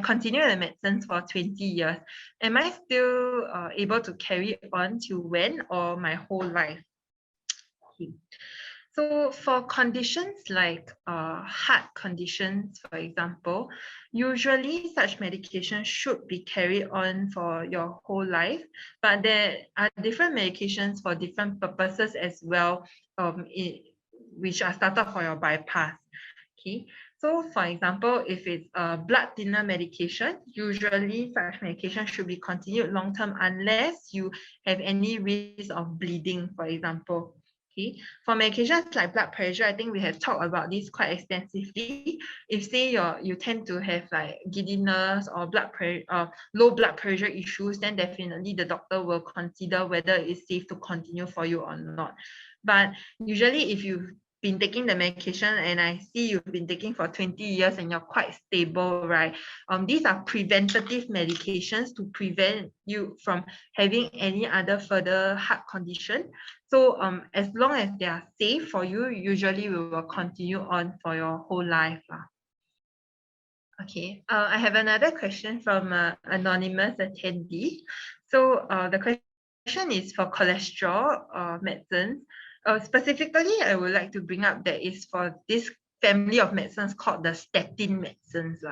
continue the medicines for 20 years. Am I still able to carry on to when, or my whole life? Okay. So for conditions like heart conditions, for example, usually such medication should be carried on for your whole life, but there are different medications for different purposes as well, which are started for your bypass. Okay, so for example, if it's a blood thinner medication, usually such medication should be continued long term unless you have any risk of bleeding, for example. Okay, for medications like blood pressure, I think we have talked about this quite extensively. If say you tend to have like giddiness or low blood pressure issues, then definitely the doctor will consider whether it's safe to continue for you or not. But usually if you been taking the medication and I see you've been taking for 20 years and you're quite stable, right? These are preventative medications to prevent you from having any other further heart condition. So as long as they are safe for you, usually we will continue on for your whole life. Okay, I have another question from anonymous attendee. So the question is for cholesterol medicines. Specifically, I would like to bring up that is for this family of medicines called the statin medicines.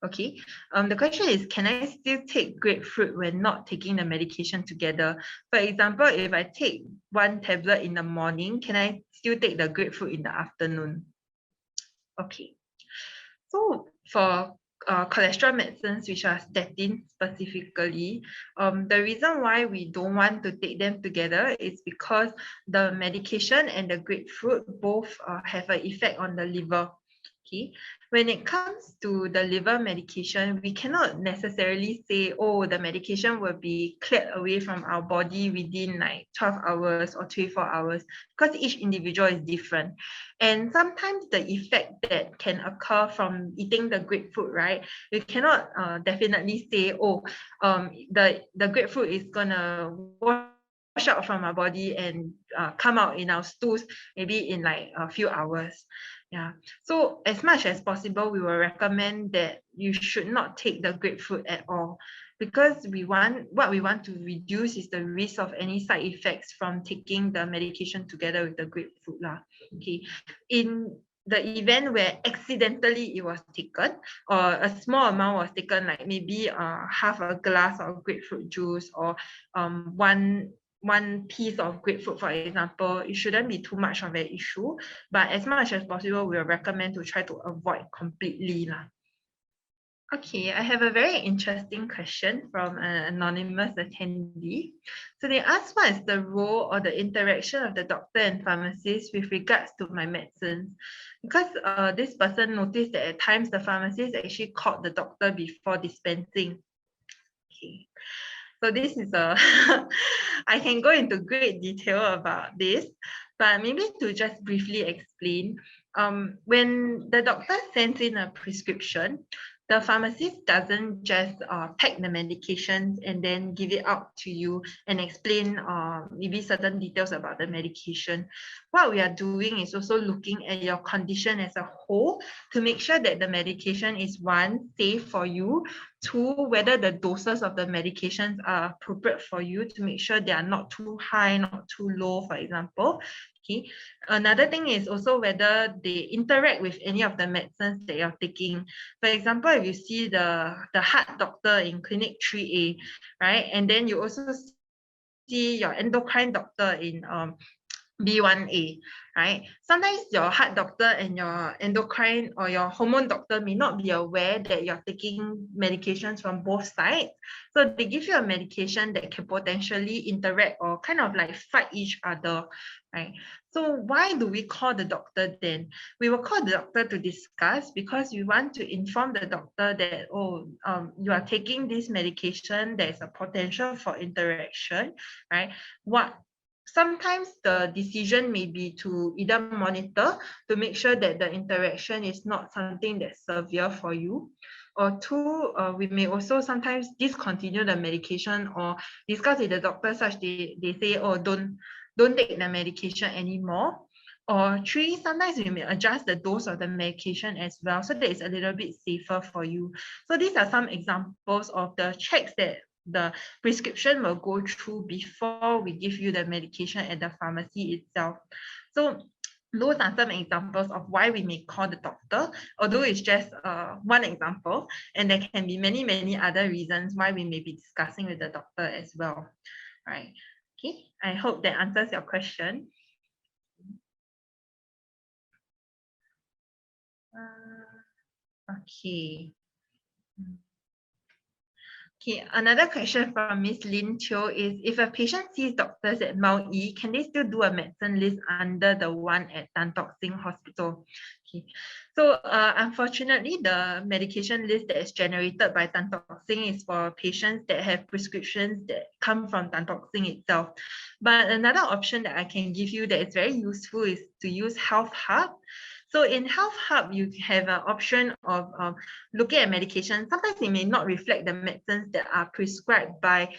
Okay, the question is, can I still take grapefruit when not taking the medication together? For example, if I take one tablet in the morning, can I still take the grapefruit in the afternoon? Okay. So for cholesterol medicines, which are statins specifically, the reason why we don't want to take them together is because the medication and the grapefruit both have an effect on the liver. Okay, when it comes to the liver medication, we cannot necessarily say, oh, the medication will be cleared away from our body within like 12 hours or 24 hours, because each individual is different. And sometimes the effect that can occur from eating the grapefruit, right? We cannot definitely say, oh, the grapefruit is gonna wash out from our body and come out in our stools maybe in like a few hours. Yeah. So as much as possible, we will recommend that you should not take the grapefruit at all, because what we want to reduce is the risk of any side effects from taking the medication together with the grapefruit lah. Okay. In the event where accidentally it was taken, or a small amount was taken, like maybe half a glass of grapefruit juice, or one piece of grapefruit, for example, it shouldn't be too much of an issue. But as much as possible, we'll recommend to try to avoid completely lah. Okay, I have a very interesting question from an anonymous attendee. So they asked, what is the role or the interaction of the doctor and pharmacist with regards to my medicines? Because this person noticed that at times the pharmacist actually called the doctor before dispensing. Okay, so this is I can go into great detail about this, but maybe to just briefly explain, when the doctor sends in a prescription, the pharmacist doesn't just pack the medications and then give it out to you and explain maybe certain details about the medication. What we are doing is also looking at your condition as a whole to make sure that the medication is, one, safe for you, two, whether the doses of the medications are appropriate for you, to make sure they are not too high, not too low, for example. Okay. Another thing is also whether they interact with any of the medicines that you're taking. For example, if you see the heart doctor in clinic 3A, right, and then you also see your endocrine doctor in B1A, right? Sometimes your heart doctor and your endocrine or your hormone doctor may not be aware that you're taking medications from both sides. So they give you a medication that can potentially interact or kind of like fight each other, right? So why do we call the doctor then? We will call the doctor to discuss, because we want to inform the doctor that, oh, you are taking this medication, there's a potential for interaction, right? Sometimes the decision may be to either monitor to make sure that the interaction is not something that's severe for you, or two, we may also sometimes discontinue the medication or discuss with the doctor such they say, oh, don't take the medication anymore. Or three, sometimes we may adjust the dose of the medication as well, so that it's a little bit safer for you. So these are some examples of the checks that the prescription will go through before we give you the medication at the pharmacy itself. So those are some examples of why we may call the doctor, although it's just one example, and there can be many, many other reasons why we may be discussing with the doctor as well. Right. Okay, I hope that answers your question. Okay. Okay, another question from Miss Lin Teo is, if a patient sees doctors at Mount E, can they still do a medicine list under the one at Tan Tock Seng Hospital? Okay, so unfortunately, the medication list that is generated by Tan Tock Seng is for patients that have prescriptions that come from Tan Tock Seng itself. But another option that I can give you that is very useful is to use Health Hub. So in Health Hub, you have an option of looking at medication. Sometimes it may not reflect the medicines that are prescribed by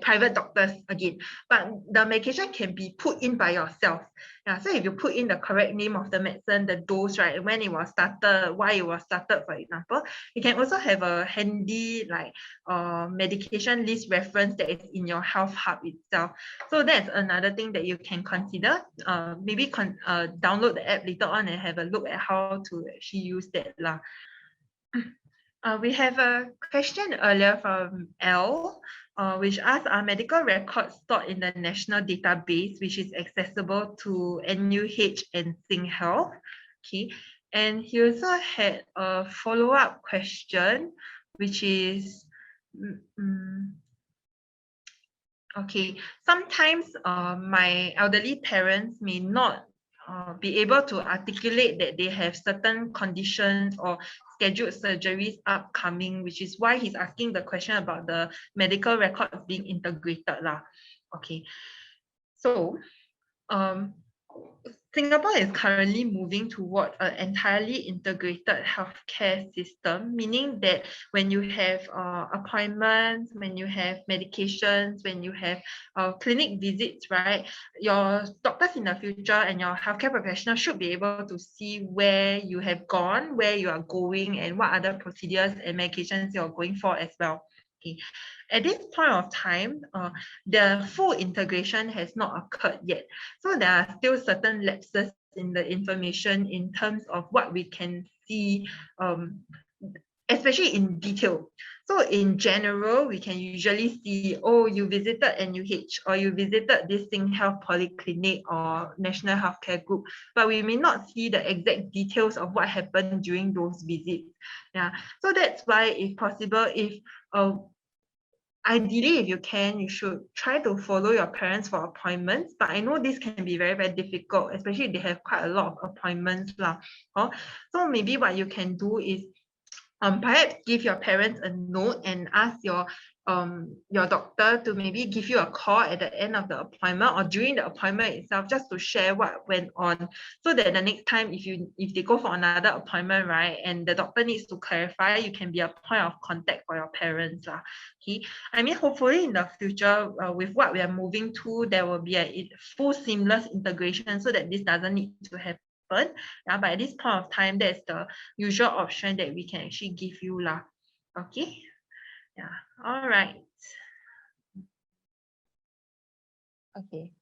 private doctors again, but the medication can be put in by yourself. Yeah, so if you put in the correct name of the medicine, the dose, right, when it was started, why it was started, for example, you can also have a handy like medication list reference that is in your Health Hub itself. So that's another thing that you can consider. Maybe download the app later on and have a look at how to actually use that lah. We have a question earlier from L, which asks, are medical records stored in the national database, which is accessible to NUH and SingHealth? Okay, and he also had a follow-up question, which is, okay, sometimes my elderly parents may not be able to articulate that they have certain conditions or scheduled surgeries upcoming, which is why he's asking the question about the medical records being integrated lah. Okay, so Singapore is currently moving toward an entirely integrated healthcare system, meaning that when you have appointments, when you have medications, when you have clinic visits, right, your doctors in the future and your healthcare professionals should be able to see where you have gone, where you are going, and what other procedures and medications you're going for as well. Okay. At this point of time, the full integration has not occurred yet. So there are still certain lapses in the information in terms of what we can see, especially in detail. So in general, we can usually see, oh, you visited NUH or you visited this SingHealth Polyclinic or National Healthcare Group, but we may not see the exact details of what happened during those visits. Yeah, so that's why, if possible, if ideally, if you can, you should try to follow your parents for appointments. But I know this can be very, very difficult, especially if they have quite a lot of appointments lah. So maybe what you can do is perhaps give your parents a note and ask your doctor to maybe give you a call at the end of the appointment or during the appointment itself, just to share what went on, so that the next time if they go for another appointment, right, and the doctor needs to clarify, you can be a point of contact for your parents lah. Okay, I mean, hopefully in the future, with what we are moving to, there will be a full seamless integration so that this doesn't need to happen. Yeah, but at this point of time, that's the usual option that we can actually give you lah. Okay, yeah, all right. Okay,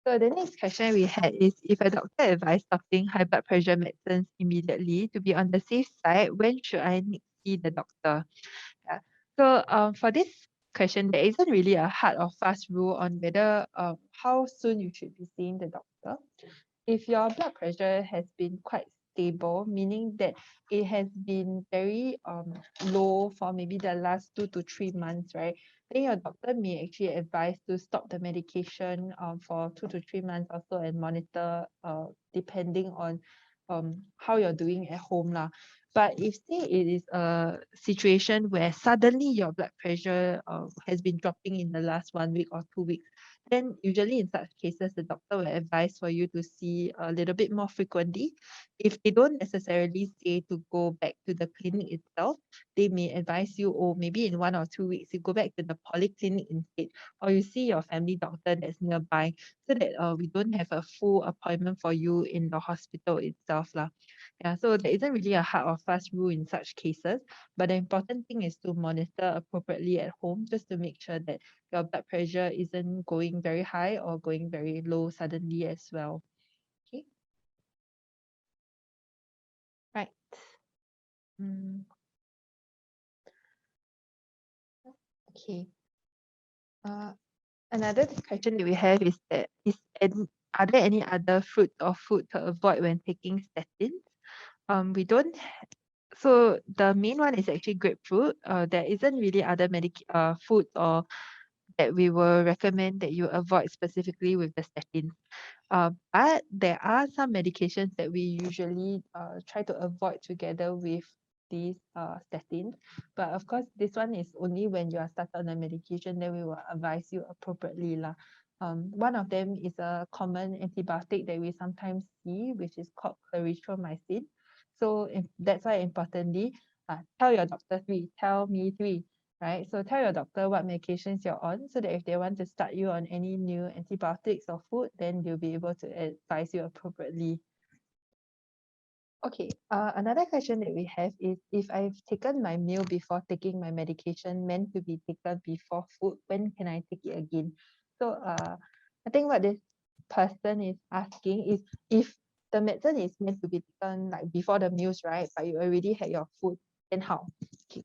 so the next question we had is, if a doctor advised stopping high blood pressure medicines immediately to be on the safe side, when should I see the doctor? Yeah. So for this question, there isn't really a hard or fast rule on whether how soon you should be seeing the doctor. If your blood pressure has been quite stable, meaning that it has been very low for maybe the last 2 to 3 months, right? Then your doctor may actually advise to stop the medication for 2 to 3 months or so and monitor depending on how you're doing at home lah. But if say it is a situation where suddenly your blood pressure has been dropping in the last 1 week or 2 weeks, then usually in such cases, the doctor will advise for you to see a little bit more frequently. If they don't necessarily say to go back to the clinic itself, they may advise you, oh, maybe in 1 or 2 weeks, you go back to the polyclinic instead, or you see your family doctor that's nearby, so that we don't have a full appointment for you in the hospital itself lah. Yeah, so there isn't really a hard or fast rule in such cases, but the important thing is to monitor appropriately at home, just to make sure that your blood pressure isn't going very high or going very low suddenly as well. Okay. Right. Okay. Another question that we have is that are there any other fruits or food to avoid when taking statins? We don't So the main one is actually grapefruit. There isn't really other foods or that we will recommend that you avoid specifically with the statins. But there are some medications that we usually try to avoid together with these statins. But of course, this one is only when you are started on the medication, then we will advise you appropriately lah. One of them is a common antibiotic that we sometimes see, which is called clarithromycin. So that's why importantly, tell your doctor three, tell me three, right? So tell your doctor what medications you're on so that if they want to start you on any new antibiotics or food, then they'll be able to advise you appropriately. Okay, another question that we have is if I've taken my meal before taking my medication meant to be taken before food, when can I take it again? So I think what this person is asking is if the medicine is meant to be taken like before the meals, right? But you already had your food, then how? Okay.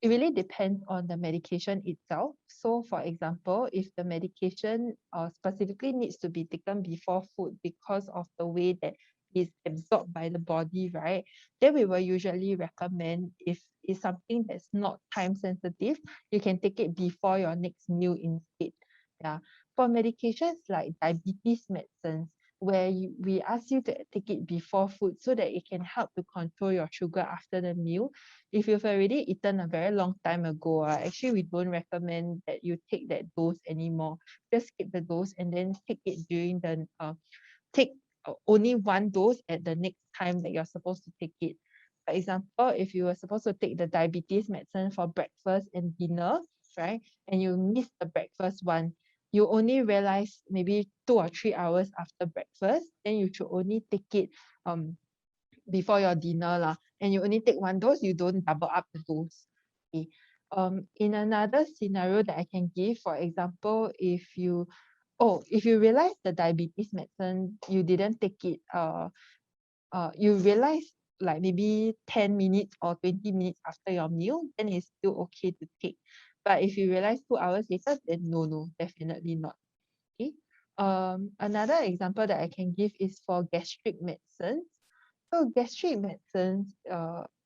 It really depends on the medication itself. So for example, if the medication specifically needs to be taken before food because of the way that is absorbed by the body, right? Then we will usually recommend if it's something that's not time sensitive, you can take it before your next meal instead. Yeah. For medications like diabetes medicines, where we ask you to take it before food so that it can help to control your sugar after the meal. If you've already eaten a very long time ago, actually we don't recommend that you take that dose anymore. Just skip the dose and then take it during the take only one dose at the next time that you're supposed to take it. For example, if you were supposed to take the diabetes medicine for breakfast and dinner, right, and you miss the breakfast one, you only realize maybe 2 or 3 hours after breakfast, then you should only take it before your dinner lah. And you only take one dose, you don't double up the dose. Okay. In another scenario that I can give, for example, if you realize the diabetes medicine, you didn't take it, you realize like maybe 10 minutes or 20 minutes after your meal, then it's still okay to take. But if you realize 2 hours later, then no, definitely not. Okay. Another example that I can give is for gastric medicine. So gastric medicines,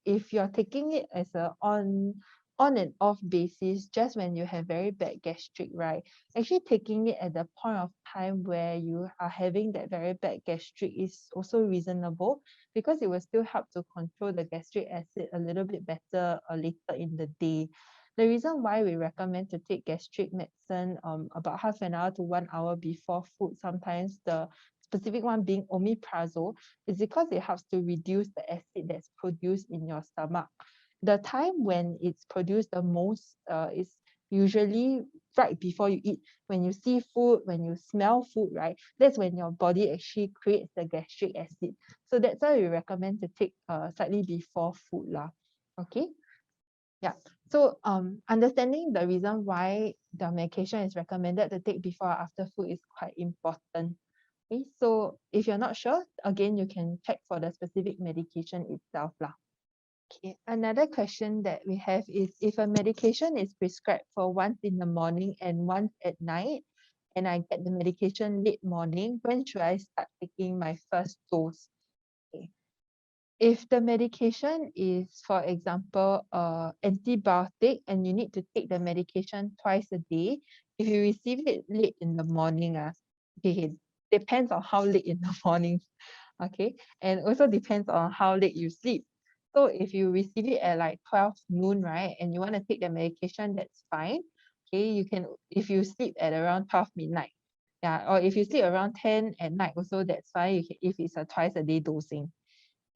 if you're taking it as a on and off basis, just when you have very bad gastric, right? Actually taking it at the point of time where you are having that very bad gastric is also reasonable because it will still help to control the gastric acid a little bit better later in the day. The reason why we recommend to take gastric medicine about half an hour to 1 hour before food, sometimes the specific one being omeprazole, is because it helps to reduce the acid that's produced in your stomach. The time when it's produced the most is usually right before you eat. When you see food, when you smell food, right? That's when your body actually creates the gastric acid. So that's why we recommend to take slightly before food lah. Okay. Yeah. So understanding the reason why the medication is recommended to take before or after food is quite important. Okay, so if you're not sure, again, you can check for the specific medication itself lah. Okay, another question that we have is if a medication is prescribed for once in the morning and once at night, and I get the medication late morning, when should I start taking my first dose? Okay. If the medication is, for example, antibiotic and you need to take the medication twice a day, if you receive it late in the morning, okay, depends on how late in the morning, okay, and also depends on how late you sleep. So if you receive it at like 12 noon, right, and you want to take the medication, that's fine. Okay, you can, if you sleep at around 12 midnight, yeah, or if you sleep around 10 at night also, that's fine. You can, if it's a twice a day dosing.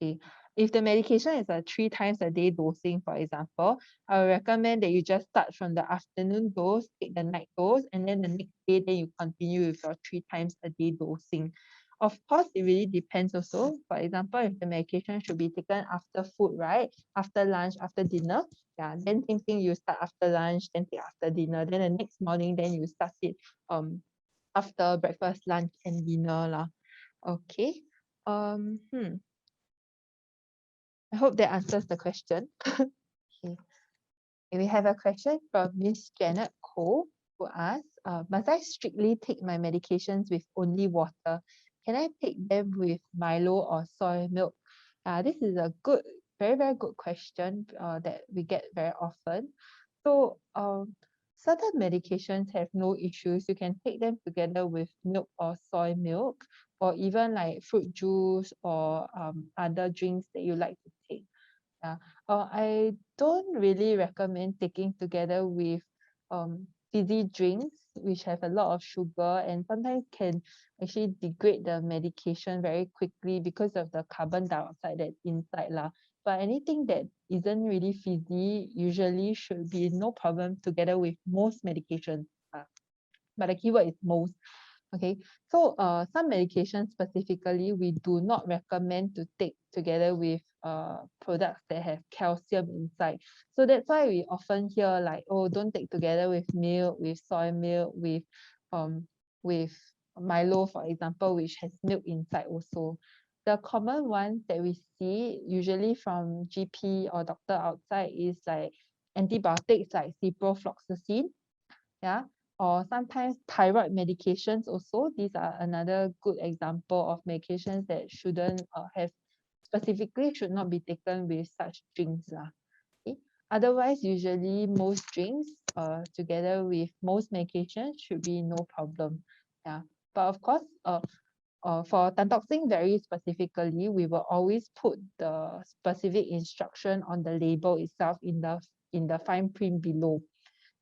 Okay. If the medication is a 3 times a day dosing, for example, I would recommend that you just start from the afternoon dose, take the night dose, and then the next day, then you continue with your 3 times a day dosing. Of course, it really depends also. For example, if the medication should be taken after food, right? After lunch, after dinner, yeah, then same thing, you start after lunch, then take after dinner. Then the next morning, then you start it after breakfast, lunch, and dinner lah. Okay. I hope that answers the question. Okay. We have a question from Miss Janet Cole who asks, must I strictly take my medications with only water? Can I take them with Milo or soy milk? This is a good very, very good question that we get very often. So certain medications have no issues. You can take them together with milk or soy milk, or even like fruit juice or other drinks that you like to take. Yeah. I don't really recommend taking together with fizzy drinks, which have a lot of sugar and sometimes can actually degrade the medication very quickly because of the carbon dioxide that's inside lah. But anything that isn't really fizzy usually should be no problem together with most medications. But the keyword is most. Okay, so some medications specifically, we do not recommend to take together with products that have calcium inside. So that's why we often hear like, oh, don't take together with milk, with soy milk, with Milo, for example, which has milk inside also. The common ones that we see usually from GP or doctor outside is like antibiotics like ciprofloxacin, yeah, or sometimes thyroid medications also. These are another good example of medications that shouldn't have specifically should not be taken with such drinks lah. Okay. Otherwise, usually most drinks together with most medications should be no problem. Yeah, but of course, for Tantoxin very specifically, we will always put the specific instruction on the label itself in the fine print below.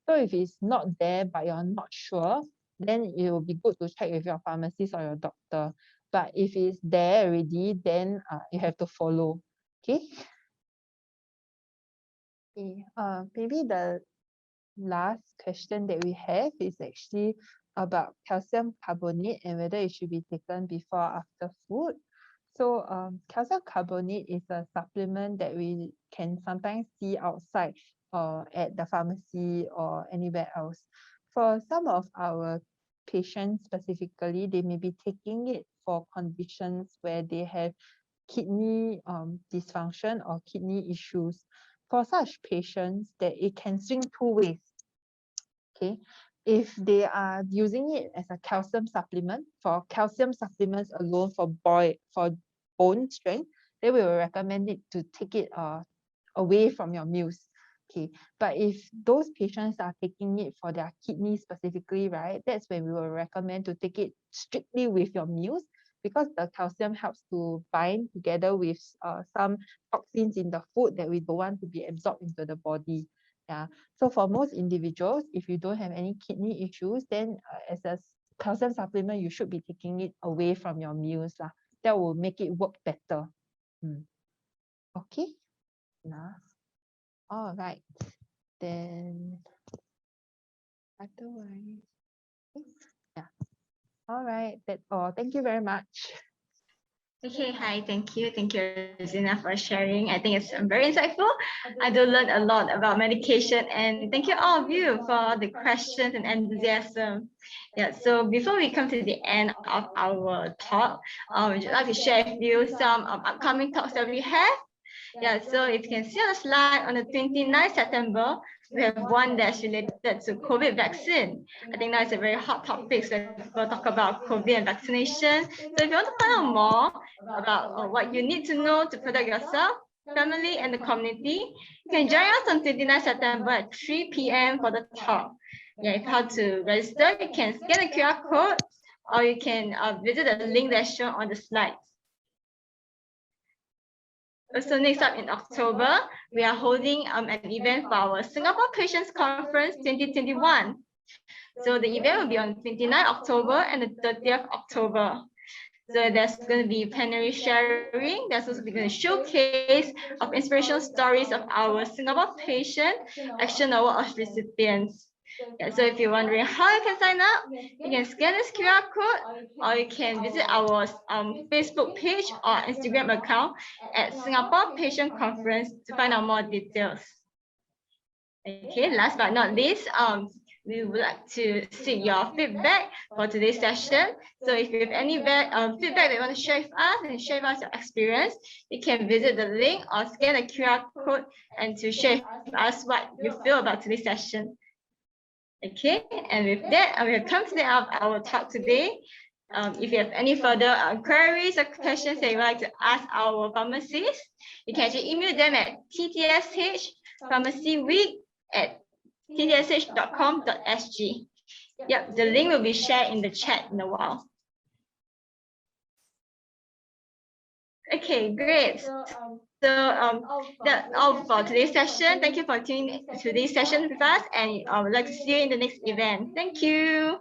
So if it's not there, but you're not sure, then it will be good to check with your pharmacist or your doctor. But if it's there already, then you have to follow. Okay. Okay. Maybe the last question that we have is actually about calcium carbonate and whether it should be taken before or after food. So calcium carbonate is a supplement that we can sometimes see outside at the pharmacy or anywhere else. For some of our patients specifically, they may be taking it for conditions where they have kidney dysfunction or kidney issues. For such patients, that it can swing two ways. Okay, if they are using it as a calcium supplement, for calcium supplements alone for bone strength, then we will recommend it to take it away from your meals. Okay, but if those patients are taking it for their kidney specifically, right, that's when we will recommend to take it strictly with your meals, because the calcium helps to bind together with some toxins in the food that we don't want to be absorbed into the body. Yeah. So for most individuals, if you don't have any kidney issues, then as a calcium supplement, you should be taking it away from your meals lah. That will make it work better. Okay. Nah. All right. Then otherwise, yeah. All right. That's all. Thank you very much. Okay, hi, thank you. Thank you, Rosina, for sharing. I think it's very insightful. I do learn a lot about medication, and thank you all of you for the questions and enthusiasm. Yeah, so before we come to the end of our talk, would you like to share with you some upcoming talks that we have? Yeah, so if you can see on the slide, on the 29th September, we have one that's related to COVID vaccine. I think that's a very hot topic, so people talk about COVID and vaccination. So if you want to find out more about what you need to know to protect yourself, family, and the community, you can join us on 29th September at 3 p.m. for the talk. Yeah, if how to register, you can scan the QR code, or you can visit the link that's shown on the slides. Also, next up in October, we are holding an event for our Singapore Patients Conference 2021. So the event will be on 29th October and the 30th October. So there's going to be plenary sharing. There's also going to showcase of inspirational stories of our Singapore patient action award of recipients. Yeah, so if you're wondering how you can sign up, you can scan this QR code, or you can visit our Facebook page or Instagram account at Singapore Patient Conference to find out more details. Okay, last but not least, we would like to seek your feedback for today's session. So if you have any feedback that you want to share with us and share with us your experience, you can visit the link or scan the QR code and to share with us what you feel about today's session. Okay, and with that, we have come to the end of our talk today. if you have any further queries or questions that you'd like to ask our pharmacists, you can actually email them at ttsh@ttsh.com.sg. Yep, the link will be shared in the chat in a while. Okay, great. That's all for today's session. Thank you for tuning in to today's session with us, and I would like to see you in the next event. Thank you.